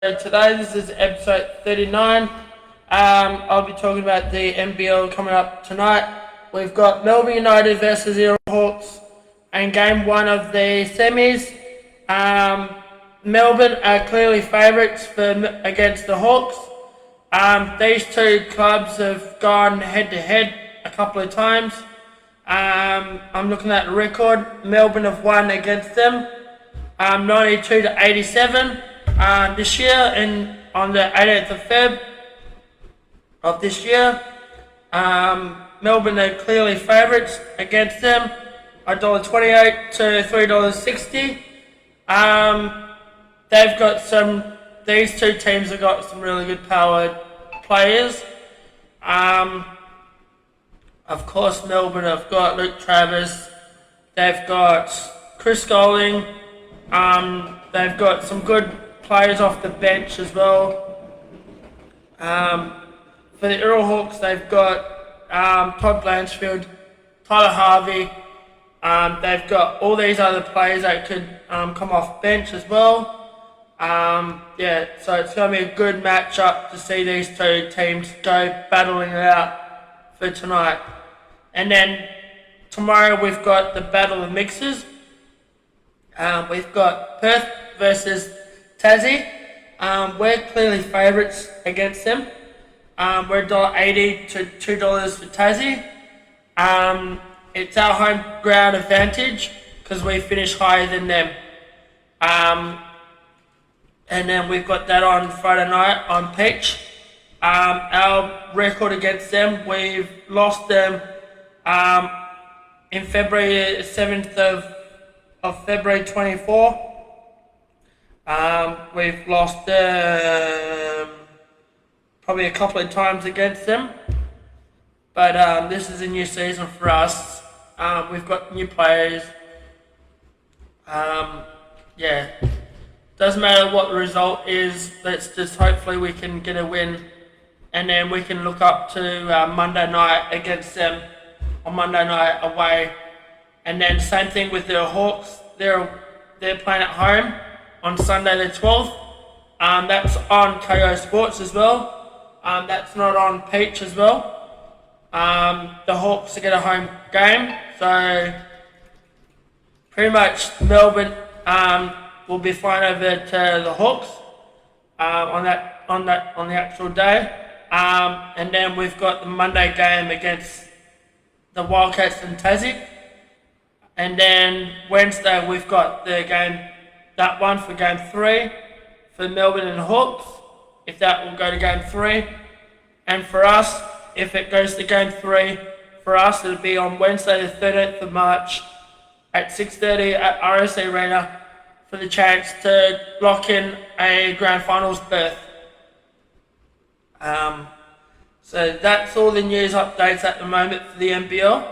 Today, this is episode 39. I'll be talking about the NBL coming up tonight. We've got Melbourne United versus the Hawks in game one of the semis. Melbourne are clearly favourites against the Hawks. These two clubs have gone head to head a couple of times. I'm looking at the record. Melbourne have won against them 92 to 87 this year, and on the 18th of Feb of this year. Melbourne are clearly favourites against them, $1.28 to $3.60. These two teams have got some really good powered players. Of course, Melbourne have got Luke Travis. They've got Chris Goling. They've got some good players off the bench as well. For the Hawks, they've got Todd Blanchfield, Tyler Harvey. They've got all these other players that could come off bench as well. So it's going to be a good matchup to see these two teams go battling it out for tonight. And then tomorrow we've got the Battle of Mixers. We've got Perth versus Tassie. We're clearly favourites against them. We're $1.80 to $2 for Tassie. It's our home ground advantage because we finish higher than them. And then we've got that on Friday night on pitch. Our record against them, we've lost them in February 7th of February 24. We've lost probably a couple of times against them, but this is a new season for us. We've got new players. Doesn't matter what the result is. Let's just hopefully we can get a win, and then we can look up to Monday night against them on Monday night away. And then same thing with the Hawks. They're playing at home on Sunday the 12th. That's on KO Sports as well. That's not on Peach as well. The Hawks get a home game, so pretty much Melbourne will be flying over to the Hawks on the actual day. And then we've got the Monday game against the Wildcats and Tassie. And then Wednesday we've got that one for game 3 for Melbourne and Hawks, if that will go to game 3. And for us, if it goes to game 3, for us it'll be on Wednesday the 13th of March at 6:30 at RSC Arena for the chance to lock in a grand finals berth. So that's all the news updates at the moment for the NBL.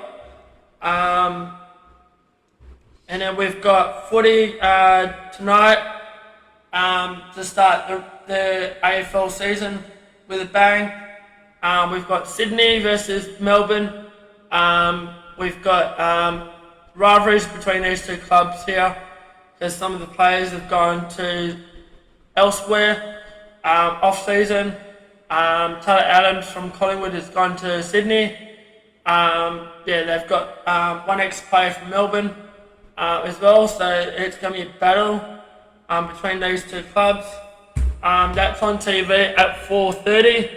And then we've got footy tonight to start the AFL season with a bang. We've got Sydney versus Melbourne. We've got rivalries between these two clubs here because some of the players have gone to elsewhere off-season. Tyler Adams from Collingwood has gone to Sydney. They've got one ex-player from Melbourne as well, so it's going to be a battle between these two clubs. That's on TV at 4:30.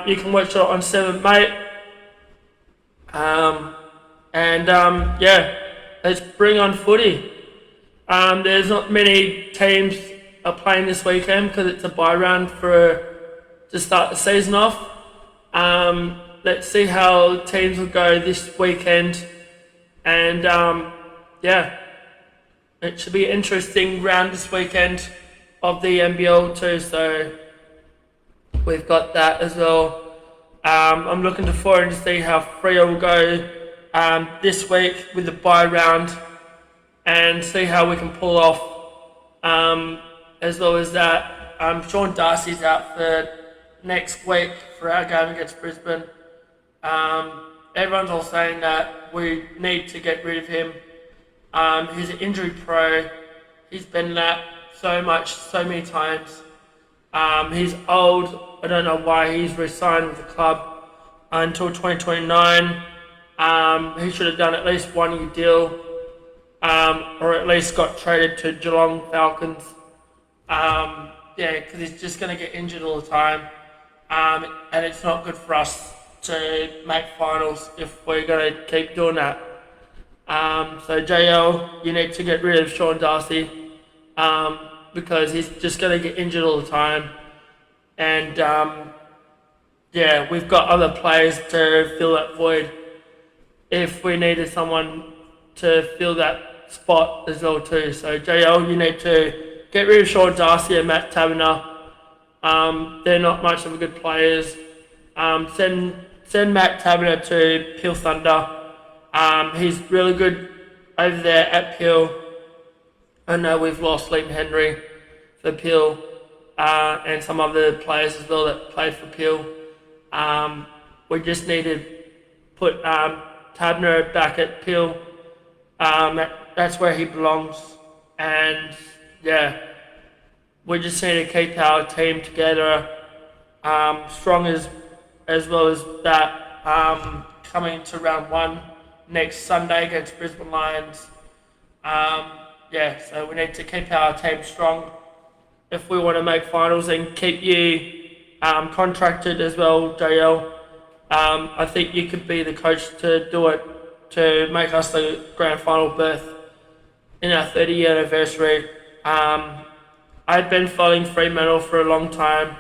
You can watch it on 7 Mate. Let's bring on footy. There's not many teams are playing this weekend because it's a bye round to start the season off. Let's see how teams will go this weekend, and it should be an interesting round this weekend of the NBL too, so we've got that as well. I'm looking forward to see how Freo will go this week with the bye round and see how we can pull off. As well as that, Sean Darcy's out for next week for our game against Brisbane. Everyone's all saying that we need to get rid of him. He's an injury pro. He's been that so many times. He's old. I don't know why he's re-signed with the club until 2029. He should have done at least 1 year deal, or at least got traded to Geelong Falcons. Because he's just going to get injured all the time, and it's not good for us to make finals if we're going to keep doing that. So JL, you need to get rid of Sean Darcy, because he's just going to get injured all the time. And we've got other players to fill that void if we needed someone to fill that spot as well too. So JL, you need to get rid of Sean Darcy and Matt Taberner. They're not much of a good players. Send Matt Taberner to Peel Thunder. He's really good over there at Peel. I know we've lost Liam Henry for Peel, and some other players as well that played for Peel. We just need to put Tabner back at Peel. That's where he belongs. And we just need to keep our team together, strong as well as that, coming into round 1 next Sunday against Brisbane Lions. So we need to keep our team strong if we want to make finals, and keep you contracted as well, JL. I think you could be the coach to do it, to make us the grand final berth in our 30-year anniversary. I've been following Fremantle for a long time.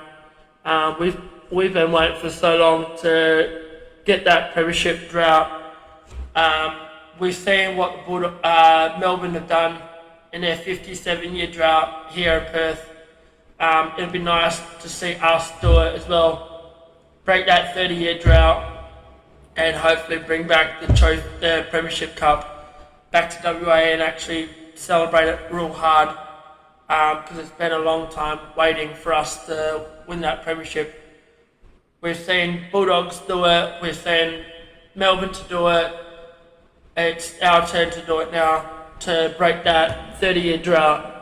We've been waiting for so long to get that premiership drought. We've seen what Melbourne have done in their 57-year drought here in Perth. It'd be nice to see us do it as well. Break that 30-year drought and hopefully bring back the Premiership Cup back to WA and actually celebrate it real hard, because it's been a long time waiting for us to win that Premiership. We've seen Bulldogs do it, we've seen Melbourne to do it. It's our turn to do it now, to break that 30-year drought.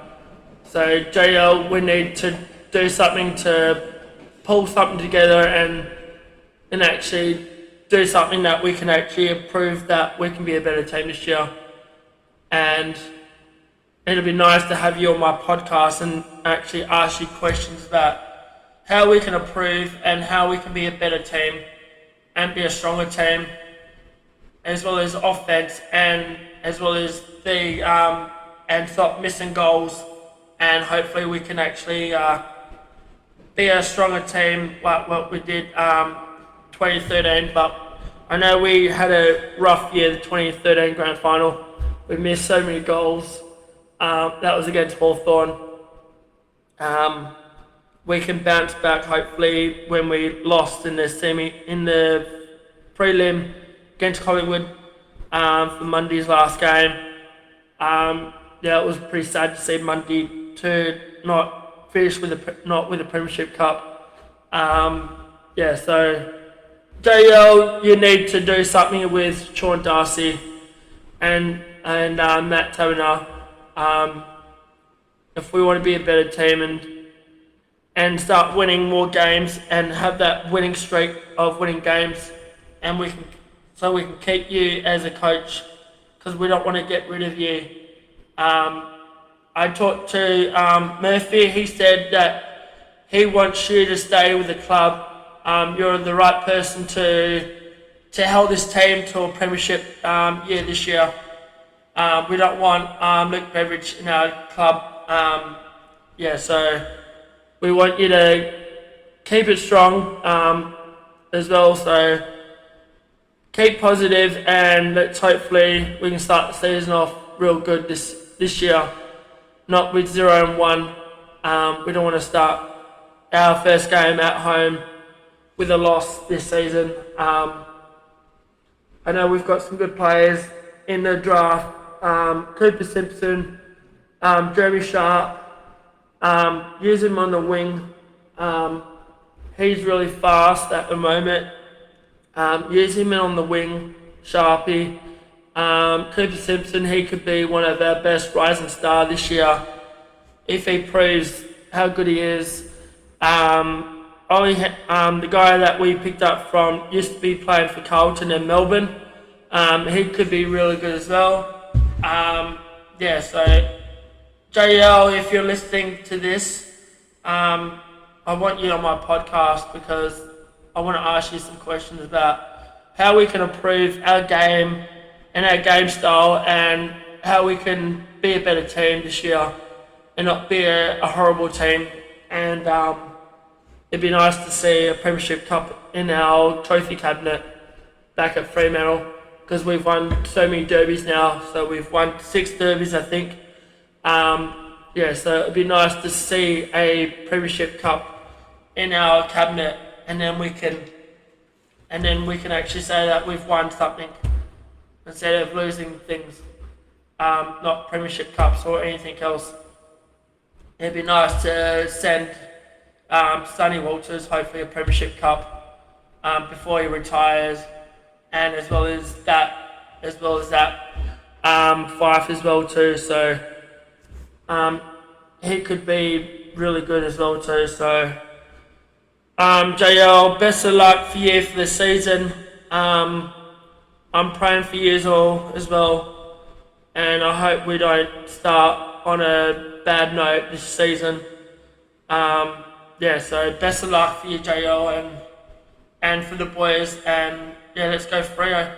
So JL, we need to do something to pull something together and actually do something that we can actually prove that we can be a better team this year. And it'll be nice to have you on my podcast and actually ask you questions about how we can improve and how we can be a better team and be a stronger team, as well as offense and as well as and stop missing goals, and hopefully we can actually be a stronger team like what we did 2013. But I know we had a rough year, the 2013 grand final. We missed so many goals. That was against Hawthorn. We can bounce back hopefully when we lost in the prelim against Collingwood for Monday's last game. It was pretty sad to see Monday to not finish with the Premiership Cup. So JL, you need to do something with Sean Darcy and Matt Taberner, if we want to be a better team and start winning more games and have that winning streak of winning games, and we can keep you as a coach, because we don't want to get rid of you. I talked to Murphy. He said that he wants you to stay with the club. You're the right person to help this team to a premiership year this year. We don't want Luke Beveridge in our club. So we want you to keep it strong as well. So keep positive, and let's hopefully we can start the season off real good this year, not with 0-1. We don't want to start our first game at home with a loss this season. I know we've got some good players in the draft. Cooper Simpson, Jeremy Sharp, use him on the wing. He's really fast at the moment. Use him on the wing, Sharpie. Cooper Simpson, he could be one of our best rising stars this year if he proves how good he is. The guy that we picked up from used to be playing for Carlton in Melbourne. He could be really good as well. So JL, if you're listening to this, I want you on my podcast because I want to ask you some questions about how we can improve our game and our game style and how we can be a better team this year and not be a horrible team. And it'd be nice to see a Premiership Cup in our trophy cabinet back at Fremantle because we've won so many derbies now. So we've won 6 derbies, I think. So it'd be nice to see a Premiership Cup in our cabinet, and then we can actually say that we've won something instead of losing things, not Premiership Cups or anything else. It'd be nice to send Sonny Walters hopefully a Premiership Cup before he retires, and as well as that Fife as well too. So he could be really good as well too. So JL, best of luck for you for the season. I'm praying for you all as well, and I hope we don't start on a bad note this season. So best of luck for you, JL, and for the boys, and let's go Freo.